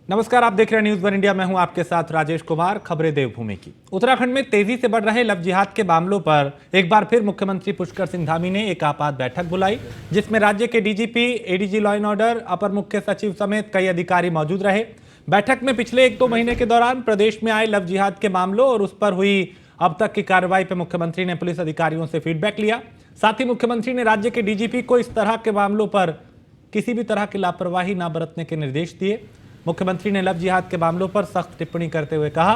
नमस्कार, आप देख रहे हैं न्यूज़ वन इंडिया। मैं हूं आपके साथ राजेश कुमार। खबरें देवभूमि की। उत्तराखंड में तेजी से बढ़ रहे लव जिहाद के मामलों पर एक बार फिर मुख्यमंत्री पुष्कर सिंह धामी ने एक आपात बैठक बुलाई, जिसमें राज्य के DGP, ADG law and order, अपर मुख्य सचिव समेत कई अधिकारी मौजूद रहे। बैठक में पिछले 1-2 महीने के दौरान प्रदेश में आए लव जिहाद के मामलों और उस पर हुई अब तक की कार्रवाई पर मुख्यमंत्री ने पुलिस अधिकारियों से फीडबैक लिया। साथ ही मुख्यमंत्री ने राज्य के डीजीपी को इस तरह के मामलों पर किसी भी तरह की लापरवाही न बरतने के निर्देश दिए। मुख्यमंत्री ने लव जिहाद के मामलों पर सख्त टिप्पणी करते हुए कहा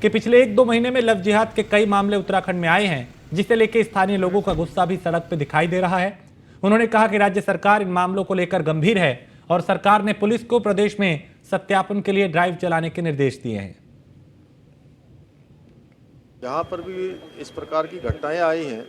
कि पिछले 1-2 महीने में लव जिहाद के कई मामले उत्तराखंड में आए हैं, जिसे लेकर स्थानीय लोगों का गुस्सा भी सड़क पर दिखाई दे रहा है। उन्होंने कहा कि राज्य सरकार इन मामलों को लेकर गंभीर है और सरकार ने पुलिस को प्रदेश में सत्यापन के लिए ड्राइव चलाने के निर्देश दिए हैं। जहाँ पर भी इस प्रकार की घटनाएं आई हैं,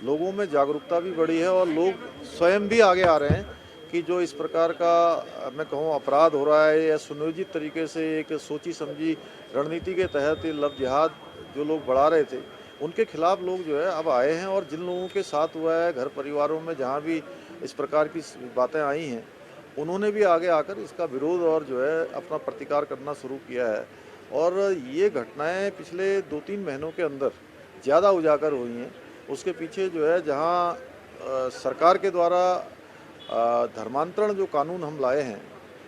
लोगों में जागरूकता भी बढ़ी है और लोग स्वयं भी आगे आ रहे हैं कि जो इस प्रकार का मैं कहूँ अपराध हो रहा है या सुनियोजित तरीके से एक सोची समझी रणनीति के तहत लव जिहाद जो लोग बढ़ा रहे थे, उनके खिलाफ लोग जो है अब आए हैं। और जिन लोगों के साथ हुआ है घर परिवारों में जहाँ भी इस प्रकार की बातें आई हैं, उन्होंने भी आगे आकर इसका विरोध और जो है अपना प्रतिकार करना शुरू किया है। और ये घटनाएं पिछले 2-3 महीनों के अंदर ज़्यादा उजागर हुई हैं। उसके पीछे जो है जहाँ सरकार के द्वारा धर्मांतरण जो कानून हम लाए हैं,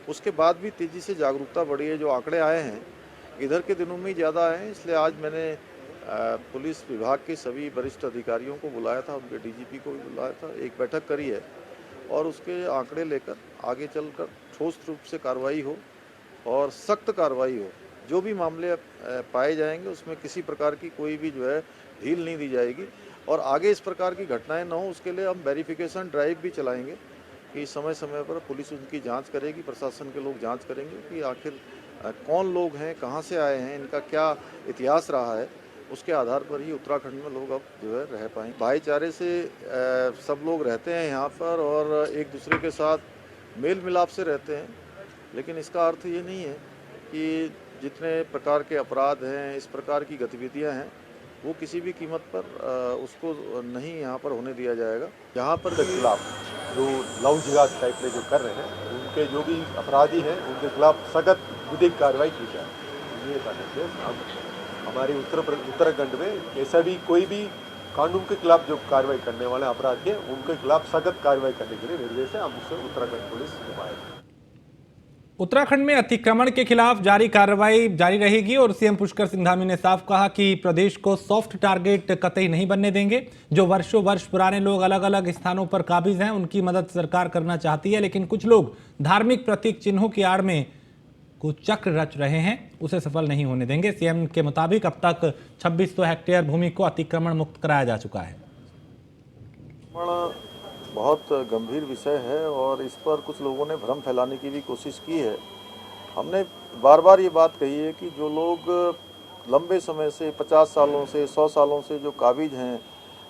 उसके बाद भी तेज़ी से जागरूकता बढ़ी है। जो आंकड़े आए हैं इधर के दिनों में ही ज़्यादा आए हैं, इसलिए आज मैंने पुलिस विभाग के सभी वरिष्ठ अधिकारियों को बुलाया था, उनके डीजीपी को भी बुलाया था, एक बैठक करी है और उसके आंकड़े लेकर आगे चलकर ठोस रूप से कार्रवाई हो और सख्त कार्रवाई हो। जो भी मामले पाए जाएंगे उसमें किसी प्रकार की कोई भी जो है ढील नहीं दी जाएगी और आगे इस प्रकार की घटनाएं न हो, उसके लिए हम वेरिफिकेशन ड्राइव भी चलाएंगे कि समय समय पर पुलिस उनकी जांच करेगी, प्रशासन के लोग जांच करेंगे कि आखिर कौन लोग हैं, कहां से आए हैं, इनका क्या इतिहास रहा है। उसके आधार पर ही उत्तराखंड में लोग अब जो है रह पाएंगे। भाईचारे से सब लोग रहते हैं यहाँ पर और एक दूसरे के साथ मेल मिलाप से रहते हैं, लेकिन इसका अर्थ ये नहीं है कि जितने प्रकार के अपराध हैं, इस प्रकार की गतिविधियां हैं, वो किसी भी कीमत पर उसको नहीं यहाँ पर होने दिया जाएगा। यहाँ पर के खिलाफ जो लव जिहाद टाइप में जो कर रहे हैं, उनके जो भी अपराधी हैं उनके खिलाफ सख्त विधिक कार्रवाई की जाए। ये निर्देश अब हमारे उत्तराखंड में ऐसा भी कोई भी कानून के खिलाफ जो कार्रवाई करने वाले अपराधी हैं उनके खिलाफ सख्त कार्रवाई करने के लिए निर्देश है। अब उससे उत्तराखंड पुलिस निभाएगी। उत्तराखंड में अतिक्रमण के खिलाफ जारी कार्रवाई जारी रहेगी और सीएम पुष्कर सिंह धामी ने साफ कहा कि प्रदेश को सॉफ्ट टारगेट कतई नहीं बनने देंगे। जो वर्षों वर्ष पुराने लोग अलग अलग स्थानों पर काबिज हैं, उनकी मदद सरकार करना चाहती है, लेकिन कुछ लोग धार्मिक प्रतीक चिन्हों की आड़ में कुछ चक्र रच रहे हैं, उसे सफल नहीं होने देंगे। सीएम के मुताबिक अब तक 2600 हेक्टेयर भूमि को अतिक्रमण मुक्त कराया जा चुका है। बहुत गंभीर विषय है और इस पर कुछ लोगों ने भ्रम फैलाने की भी कोशिश की है। हमने बार बार ये बात कही है कि जो लोग लंबे समय से 50 सालों से 100 सालों से जो काबिज हैं,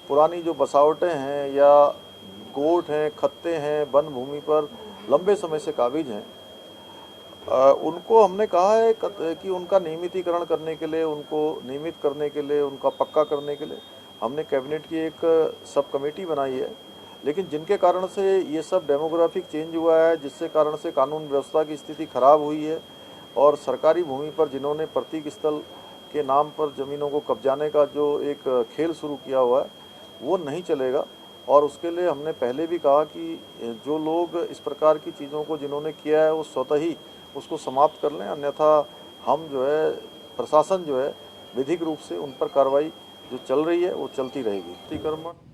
पुरानी जो बसावटें हैं या गोठ हैं, खत्ते हैं, वन भूमि पर लंबे समय से काबिज हैं, उनको हमने कहा है कि उनका नियमितीकरण करने के लिए, उनको नियमित करने के लिए, उनका पक्का करने के लिए हमने कैबिनेट की एक सब कमेटी बनाई है। लेकिन जिनके कारण से ये सब डेमोग्राफिक चेंज हुआ है, जिससे कारण से कानून व्यवस्था की स्थिति खराब हुई है और सरकारी भूमि पर जिन्होंने प्रतीक स्थल के नाम पर ज़मीनों को कब्जाने का जो एक खेल शुरू किया हुआ है, वो नहीं चलेगा। और उसके लिए हमने पहले भी कहा कि जो लोग इस प्रकार की चीज़ों को जिन्होंने किया है वो स्वतः ही उसको समाप्त कर लें, अन्यथा हम जो है प्रशासन जो है विधिक रूप से उन पर कार्रवाई जो चल रही है वो चलती रहेगी। अतिक्रमण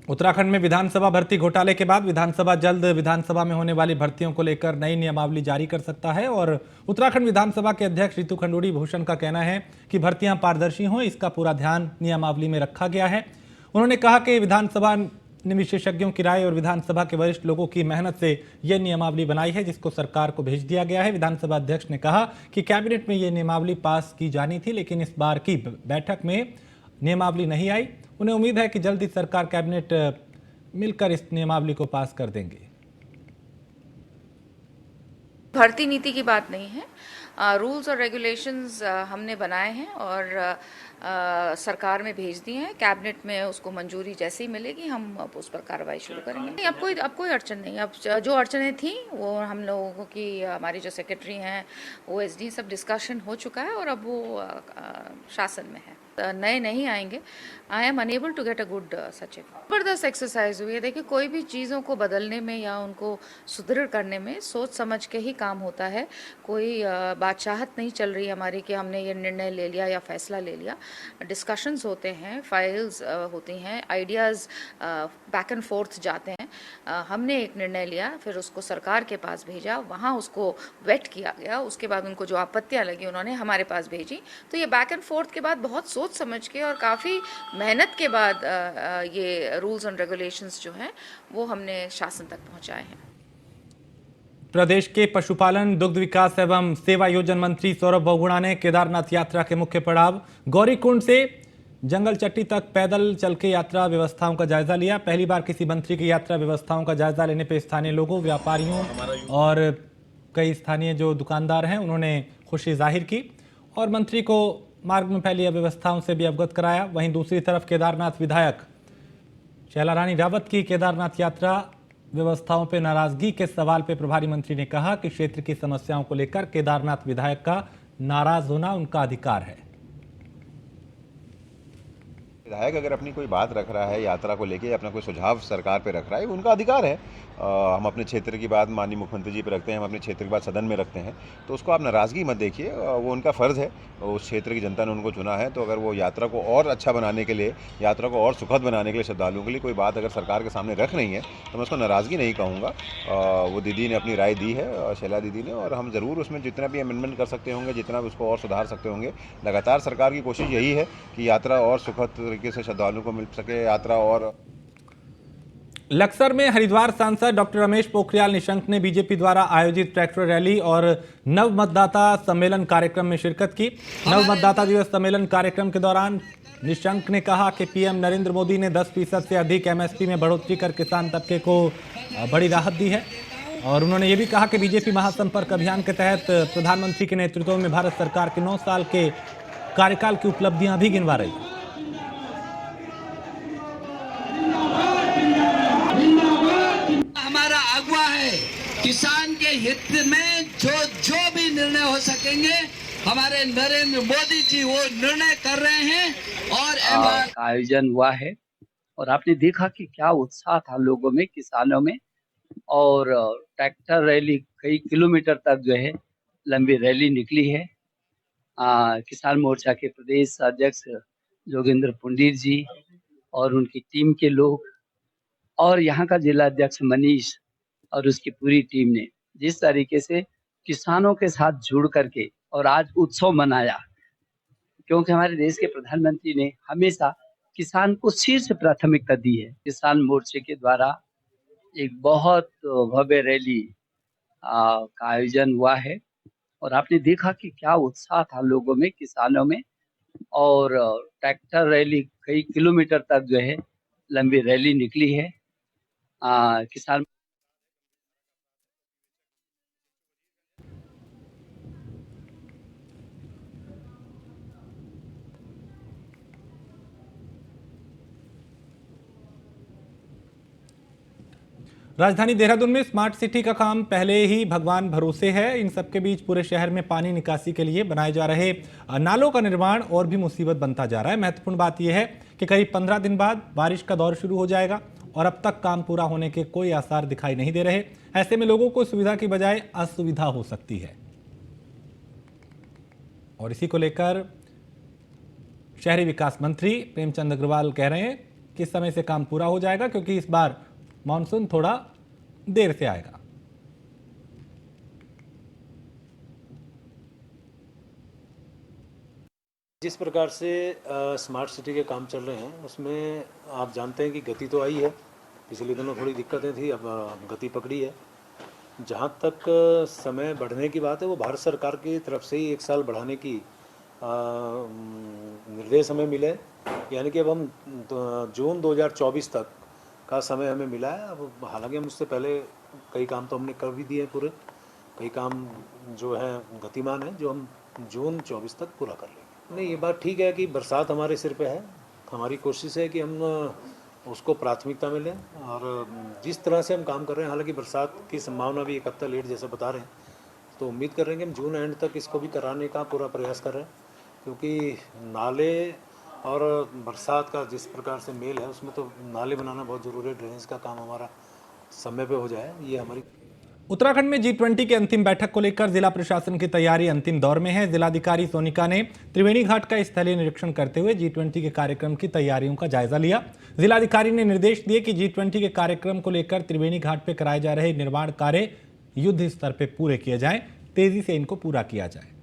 उत्तराखंड में विधानसभा भर्ती घोटाले के बाद विधानसभा जल्द विधानसभा में होने वाली भर्तियों को लेकर नई नियमावली जारी कर सकता है और उत्तराखंड विधानसभा के अध्यक्ष रितु खंडूड़ी भूषण का कहना है कि भर्तियां पारदर्शी हों, इसका पूरा ध्यान नियमावली में रखा गया है। उन्होंने कहा कि विधानसभा ने विशेषज्ञों की राय और विधानसभा के वरिष्ठ लोगों की मेहनत से यह नियमावली बनाई है, जिसको सरकार को भेज दिया गया है। विधानसभा अध्यक्ष ने कहा कि कैबिनेट में यह नियमावली पास की जानी थी, लेकिन इस बार की बैठक में नियमावली नहीं आई। उन्हें उम्मीद है कि जल्द ही सरकार कैबिनेट मिलकर इस नियमावली को पास कर देंगे। भर्ती नीति की बात नहीं है, रूल्स और रेगुलेशंस हमने बनाए हैं और सरकार में भेज दिए हैं। कैबिनेट में उसको मंजूरी जैसे ही मिलेगी हम अब उस पर कार्रवाई शुरू करेंगे। नहीं, अब कोई अड़चन नहीं। अब जो अड़चनें थी वो हम लोगों की, हमारी जो सेक्रेटरी हैं OSD, सब डिस्कशन हो चुका है और अब वो शासन में है। नए नहीं आएंगे। I am unable to get a good सचिव। ज़बरदस्त एक्सरसाइज हुई है। देखिए, कोई भी चीज़ों को बदलने में या उनको सुदृढ़ करने में सोच समझ के ही काम होता है। कोई बादशाहत नहीं चल रही हमारी कि हमने ये निर्णय ले लिया या फैसला ले लिया। डिस्कशंस होते हैं, फाइल्स होती हैं, आइडियाज़ बैक एंड फोर्थ जाते हैं। हमने एक निर्णय लिया, फिर उसको सरकार के पास भेजा, वहाँ उसको वेट किया गया, उसके बाद उनको जो आपत्तियाँ लगी उन्होंने हमारे पास भेजी। तो ये बैक एंड फोर्थ के बाद बहुत सोच समझ के और काफ़ी मेहनत के बाद ये रूल्स एंड रेगुलेशंस जो हैं वो हमने शासन तक पहुँचाए हैं। प्रदेश के पशुपालन, दुग्ध विकास एवं सेवा योजन मंत्री सौरभ बहुगुणा ने केदारनाथ यात्रा के मुख्य पड़ाव गौरीकुंड से जंगल चट्टी तक पैदल चल के यात्रा व्यवस्थाओं का जायजा लिया। पहली बार किसी मंत्री की यात्रा व्यवस्थाओं का जायजा लेने पर स्थानीय लोगों, व्यापारियों और कई स्थानीय जो दुकानदार हैं उन्होंने खुशी जाहिर की और मंत्री को मार्ग में फैली अव्यवस्थाओं से भी अवगत कराया। वहीं दूसरी तरफ केदारनाथ विधायक शैला रानी रावत की केदारनाथ यात्रा व्यवस्थाओं पर नाराजगी के सवाल पर प्रभारी मंत्री ने कहा कि क्षेत्र की समस्याओं को लेकर केदारनाथ विधायक का नाराज होना उनका अधिकार है। विधायक अगर अपनी कोई बात रख रहा है यात्रा को लेके, अपना कोई सुझाव सरकार पे रख रहा है, उनका अधिकार है। हम अपने क्षेत्र की बात माननीय मुख्यमंत्री जी पे रखते हैं, हम अपने क्षेत्र की बात सदन में रखते हैं, तो उसको आप नाराज़गी मत देखिए। वो उनका फ़र्ज़ है, उस क्षेत्र की जनता ने उनको चुना है। तो अगर वो यात्रा को और अच्छा बनाने के लिए, यात्रा को और सुखद बनाने के लिए, श्रद्धालुओं के लिए कोई बात अगर सरकार के सामने रख रही है तो मैं उसको नाराज़गी नहीं कहूँगा। वो दीदी ने अपनी राय दी है, शैला दीदी ने, और हम ज़रूर उसमें जितना भी अमेंडमेंट कर सकते होंगे, जितना भी उसको और सुधार सकते होंगे। लगातार सरकार की कोशिश यही है कि यात्रा और सुखद तरीके से श्रद्धालुओं को मिल सके, यात्रा और। लक्सर में हरिद्वार सांसद डॉक्टर रमेश पोखरियाल निशंक ने बीजेपी द्वारा आयोजित ट्रैक्टर रैली और नव मतदाता सम्मेलन कार्यक्रम में शिरकत की। नव मतदाता दिवस सम्मेलन कार्यक्रम के दौरान निशंक ने कहा कि पीएम नरेंद्र मोदी ने 10% से अधिक MSP में बढ़ोतरी कर किसान तबके को बड़ी राहत दी है। और उन्होंने ये भी कहा कि बीजेपी महासंपर्क अभियान के तहत प्रधानमंत्री के नेतृत्व में भारत सरकार के 9 साल के कार्यकाल की उपलब्धियां भी गिनवा रही है। हमारा अगुवा है, किसान के हित में जो भी निर्णय हो सकेंगे हमारे नरेंद्र मोदी जी वो निर्णय कर रहे हैं। और आयोजन हुआ है और आपने देखा कि क्या उत्साह था लोगों में, किसानों में। और ट्रैक्टर रैली कई किलोमीटर तक जो है लंबी रैली निकली है। किसान मोर्चा के प्रदेश अध्यक्ष जोगेंद्र पंडित जी और उनकी टीम के लोग और यहाँ का जिला अध्यक्ष मनीष और उसकी पूरी टीम ने जिस तरीके से किसानों के साथ जुड़ करके और आज उत्सव मनाया, क्योंकि हमारे देश के प्रधानमंत्री ने हमेशा किसान को शीर्ष प्राथमिकता दी है। किसान मोर्चे के द्वारा एक बहुत भव्य रैली का आयोजन हुआ है और आपने देखा कि क्या उत्साह था लोगों में, किसानों में। और ट्रैक्टर रैली कई किलोमीटर तक जो है लंबी रैली निकली है। किसान राजधानी देहरादून में स्मार्ट सिटी का काम पहले ही भगवान भरोसे है। इन सबके बीच पूरे शहर में पानी निकासी के लिए बनाए जा रहे नालों का निर्माण और भी मुसीबत बनता जा रहा है। महत्वपूर्ण बात यह है कि करीब 15 दिन बाद बारिश का दौर शुरू हो जाएगा और अब तक काम पूरा होने के कोई आसार दिखाई नहीं दे रहे। ऐसे में लोगों को सुविधा की बजाय असुविधा हो सकती है और इसी को लेकर शहरी विकास मंत्री प्रेमचंद अग्रवाल कह रहे हैं कि इस समय से काम पूरा हो जाएगा, क्योंकि इस बार मानसून थोड़ा देर से आएगा। जिस प्रकार से स्मार्ट सिटी के काम चल रहे हैं उसमें आप जानते हैं कि गति तो आई है। पिछले दिनों थोड़ी दिक्कतें थी, अब गति पकड़ी है। जहाँ तक समय बढ़ने की बात है वो भारत सरकार की तरफ से ही 1 साल बढ़ाने की निर्देश हमें मिले, यानी कि अब हम जून 2024 तक का समय हमें मिला है। अब हालांकि हम उससे पहले कई काम तो हमने कर भी दिए पूरे, कई काम जो है गतिमान है जो हम जून 24 तक पूरा कर लेंगे। नहीं, ये बात ठीक है कि बरसात हमारे सिर पे है। हमारी कोशिश है कि हम उसको प्राथमिकता में लें और जिस तरह से हम काम कर रहे हैं, हालांकि बरसात की संभावना भी एक हफ्ता लेट जैसा बता रहे हैं, तो उम्मीद कर रहे हैं कि हम जून एंड तक इसको भी कराने का पूरा प्रयास कर रहे हैं, क्योंकि नाले और बरसात का जिस प्रकार से मेल है उसमें तो नाले बनाना बहुत ज़रूरी है। ड्रेनेज का काम हमारा समय पे हो जाए, ये हमारी। उत्तराखंड में G20 की अंतिम बैठक को लेकर जिला प्रशासन की तैयारी अंतिम दौर में है। जिलाधिकारी सोनिका ने त्रिवेणी घाट का स्थलीय निरीक्षण करते हुए G20 के कार्यक्रम की तैयारियों का जायजा लिया। जिलाधिकारी ने निर्देश दिए कि G20 के कार्यक्रम को लेकर त्रिवेणी घाट पर कराए जा रहे निर्माण कार्य युद्ध स्तर पर पूरे किए जाएं, तेजी से इनको पूरा किया जाए।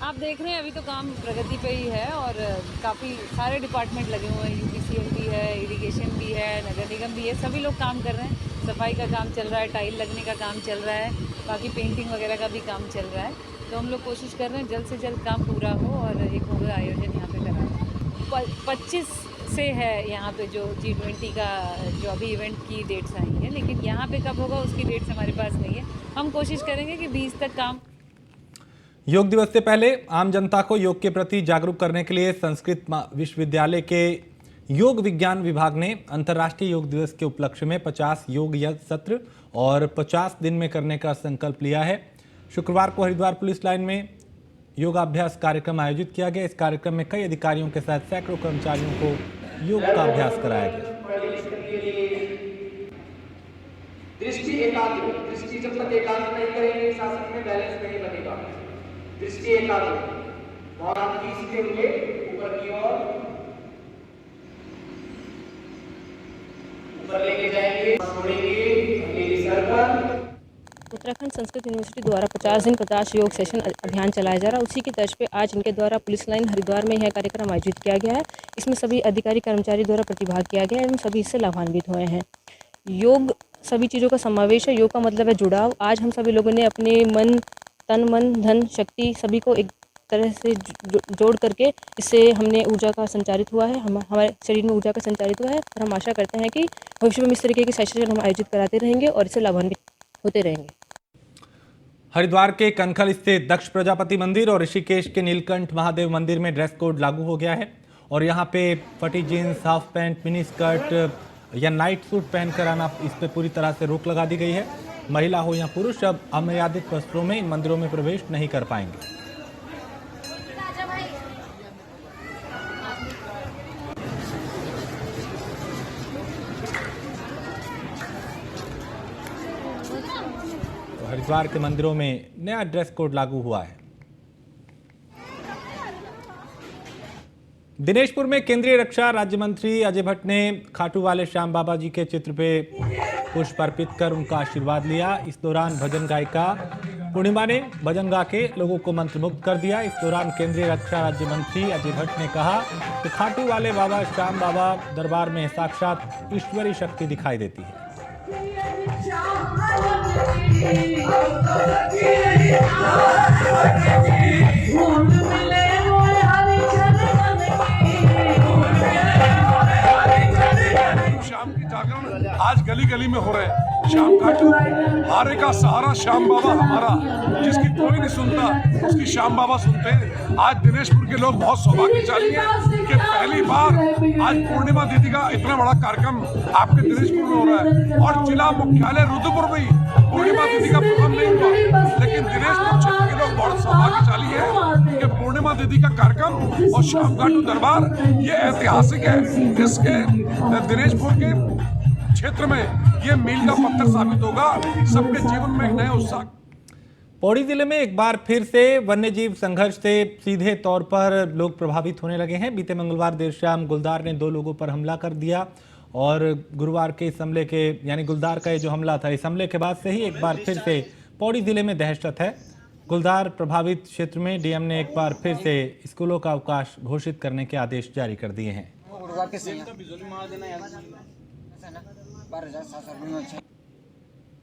आप देख रहे हैं अभी तो काम प्रगति पे ही है और काफ़ी सारे डिपार्टमेंट लगे हुए हैं। UPCL भी है, इरिगेशन भी है, नगर निगम भी है, सभी लोग काम कर रहे हैं। सफाई का काम चल रहा है, टाइल लगने का काम चल रहा है, बाकी पेंटिंग वगैरह का भी काम चल रहा है। तो हम लोग कोशिश कर रहे हैं जल्द से जल्द काम पूरा हो और एक भव्य आयोजन यहाँ पे करा। 25 से है यहाँ पे जो G20 का जो अभी इवेंट की डेट्स आई हैं, लेकिन यहाँ पे कब होगा उसकी डेट्स हमारे पास नहीं है। हम कोशिश करेंगे कि 20 तक काम। योग दिवस से पहले आम जनता को योग के प्रति जागरूक करने के लिए संस्कृत विश्वविद्यालय के योग विज्ञान विभाग ने अंतर्राष्ट्रीय योग दिवस के उपलक्ष्य में 50 योग यज्ञ सत्र और 50 दिन में करने का संकल्प लिया है। शुक्रवार को हरिद्वार पुलिस लाइन में योगाभ्यास कार्यक्रम आयोजित किया गया। इस कार्यक्रम में कई अधिकारियों के साथ सैकड़ों कर्मचारियों को योग का अभ्यास कराया गया। दृष्टि एकाग्र, दृष्टि जब तक एकाग्र नहीं करेंगे शासन में बैलेंस नहीं बनेगा। दृष्टि एकाग्र, और आप खींचते हुए ऊपर की ओर ऊपर लेके जाएंगे, छोड़ेंगे अकेली सर पर। उत्तराखंड संस्कृत यूनिवर्सिटी द्वारा 50 दिन 50 योग सेशन अभियान चलाया जा रहा है। उसी की तर्ज पे आज इनके द्वारा पुलिस लाइन हरिद्वार में यह कार्यक्रम आयोजित किया गया है। इसमें सभी अधिकारी कर्मचारी द्वारा प्रतिभाग किया गया है एवं सभी इससे लाभान्वित हुए हैं। योग सभी चीज़ों का समावेश है। योग का मतलब है जुड़ाव। आज हम सभी लोगों ने अपने तन मन धन शक्ति सभी को एक तरह से जोड़ करके इससे हमने ऊर्जा का संचारित हुआ है, हमारे शरीर में ऊर्जा का संचारित हुआ है और हम आशा करते हैं कि भविष्य में इस तरीके के सेशन हम आयोजित कराते रहेंगे और इससे लाभान्वित होते रहेंगे। हरिद्वार के कनखल स्थित दक्ष प्रजापति मंदिर और ऋषिकेश के नीलकंठ महादेव मंदिर में ड्रेस कोड लागू हो गया है और यहाँ पे फटी jeans, half pant, mini skirt या नाइट सूट पहनकर आना, इस पर पूरी तरह से रोक लगा दी गई है। महिला हो या पुरुष अब अमर्यादित वस्त्रों में इन मंदिरों में प्रवेश नहीं कर पाएंगे। तो हरिद्वार के मंदिरों में नया ड्रेस कोड लागू हुआ है। दिनेशपुर में केंद्रीय रक्षा राज्य मंत्री अजय भट्ट ने खाटू वाले श्याम बाबा जी के चित्र पे पुष्प अर्पित कर उनका आशीर्वाद लिया। इस दौरान भजन गायिका पूर्णिमा ने भजन गा के लोगों को मंत्रमुग्ध कर दिया। इस दौरान केंद्रीय रक्षा राज्य मंत्री अजय भट्ट ने कहा कि खाटू वाले बाबा श्याम बाबा दरबार में साक्षात ईश्वरी शक्ति दिखाई देती है। शाम की जागरण आज गली गली में हो रहे हैं। श्याम खाटू हारे का सहारा श्याम बाबा हमारा, जिसकी कोई नहीं सुनता उसकी श्याम बाबा सुनते हैं। आज दिनेशपुर के लोग बहुत सौभाग्यशाली हैं कि पहली बार आज पूर्णिमा दीदी का इतना बड़ा कार्यक्रम आपके दिनेशपुर में हो रहा है और जिला मुख्यालय रुद्रपुर में पूर्णिमा दीदी का प्रोग्राम नहीं हुआ, लेकिन दिनेशपुर क्षेत्र के लोग बहुत सौभाग्यशाली है कि पूर्णिमा दीदी का कार्यक्रम और श्याम खाटू दरबार ये ऐतिहासिक है। इसके दिनेशपुर के क्षेत्र में ये मील का पत्थर साबित होगा, सबके जीवन में एक नया उत्साह। पौड़ी जिले में एक बार फिर से वन्यजीव संघर्ष से सीधे तौर पर लोग प्रभावित होने लगे हैं। बीते मंगलवार देर शाम गुलदार ने 2 लोगों पर हमला कर दिया और गुरुवार के इस हमले के यानी गुलदार का ये जो हमला था, इस हमले के बाद से ही एक बार फिर से पौड़ी जिले में दहशत है। गुलदार प्रभावित क्षेत्र में डीएम ने एक बार फिर से स्कूलों का अवकाश घोषित करने के आदेश जारी कर दिए हैं।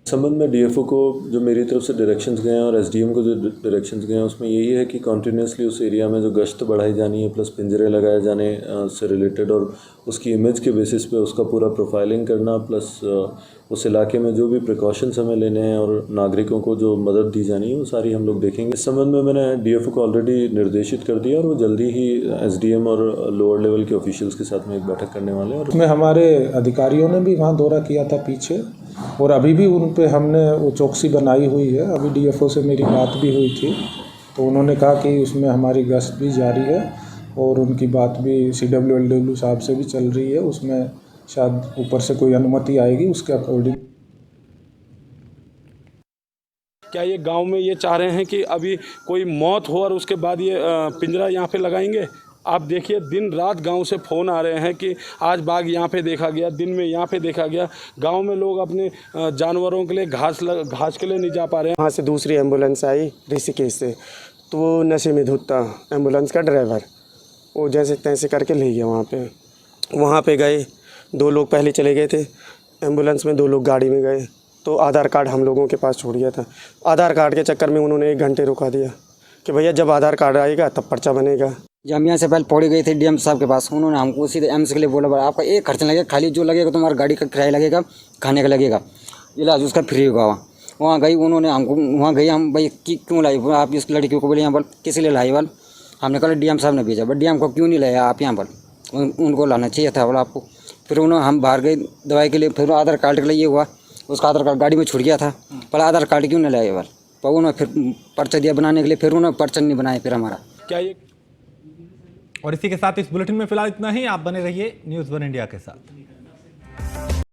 संबंध में डीएफओ को जो मेरी तरफ से डायरेक्शंस गए हैं और एसडीएम को जो डायरेक्शंस गए हैं उसमें यही है कि कॉन्टीन्यूसली उस एरिया में जो गश्त बढ़ाई जानी है प्लस पिंजरे लगाए जाने से रिलेटेड और उसकी इमेज के बेसिस पे उसका पूरा प्रोफाइलिंग करना प्लस उस इलाके में जो भी प्रिकॉशंस हमें लेने हैं और नागरिकों को जो मदद दी जानी है वो सारी हम लोग देखेंगे। इस संबंध में मैंने डीएफओ को ऑलरेडी निर्देशित कर दिया और वो जल्दी ही एसडीएम और लोअर लेवल के ऑफिशियल्स के साथ में एक बैठक करने वाले हैं। और उसमें हमारे अधिकारियों ने भी वहाँ दौरा किया था पीछे और अभी भी उन पे हमने वो चौकसी बनाई हुई है। अभी डीएफओ से मेरी बात भी हुई थी तो उन्होंने कहा कि उसमें हमारी गश्त भी जारी है और उनकी बात भी CWLW साहब से भी चल रही है। उसमें शायद ऊपर से कोई अनुमति आएगी उसके अकॉर्डिंग। क्या ये गांव में ये चाह रहे हैं कि अभी कोई मौत हो और उसके बाद ये पिंजरा यहाँ पे लगाएंगे? आप देखिए दिन रात गांव से फ़ोन आ रहे हैं कि आज बाघ यहाँ पे देखा गया, दिन में यहाँ पे देखा गया। गांव में लोग अपने जानवरों के लिए घास के लिए नहीं जा पा रहे हैं। वहाँ से दूसरी एम्बुलेंस आई ऋषिकेश से तो वो नशे में धुत था एम्बुलेंस का ड्राइवर, वो जैसे तैसे करके ले गया। वहाँ पे गए, 2 लोग पहले चले गए थे एम्बुलेंस में, 2 लोग गाड़ी में गए तो आधार कार्ड हम लोगों के पास छोड़ गया था। आधार कार्ड के चक्कर में उन्होंने 1 घंटे रुका दिया कि भैया जब आधार कार्ड आएगा तब पर्चा बनेगा। जब यहाँ से पहले पौड़ी गए थे डीएम साहब के पास, उन्होंने हमको सीधे एम्स के लिए बोला आपका एक खर्चा लगेगा, खाली जो लगेगा तुम्हारा गाड़ी का किराया लगेगा, खाने का लगेगा, इलाज उसका फ्री होगा। वहाँ गई उन्होंने हमको, वहाँ गई हम भाई क्यों लाई आप इस लड़कियों को बोले यहाँ पर किस लिए लाई बल? हमने कहा डीएम साहब ने भेजा, बट डीएम को क्यों नहीं लाया आप यहाँ पर? उनको लाना चाहिए था बोला आपको। फिर उन्होंने हम बाहर गए दवाई के लिए, फिर आधार कार्ड के लिए ये हुआ, उसका आधार कार्ड गाड़ी में छूट गया था, पर आधार कार्ड क्यों नहीं लाया बल? पर उन्होंने फिर पर्चा दिया बनाने के लिए, फिर उन्होंने पर्चा नहीं बनाया फिर हमारा। क्या ये और इसी के साथ इस बुलेटिन में फिलहाल इतना ही। आप बने रहिए न्यूज़ 1 इंडिया के साथ।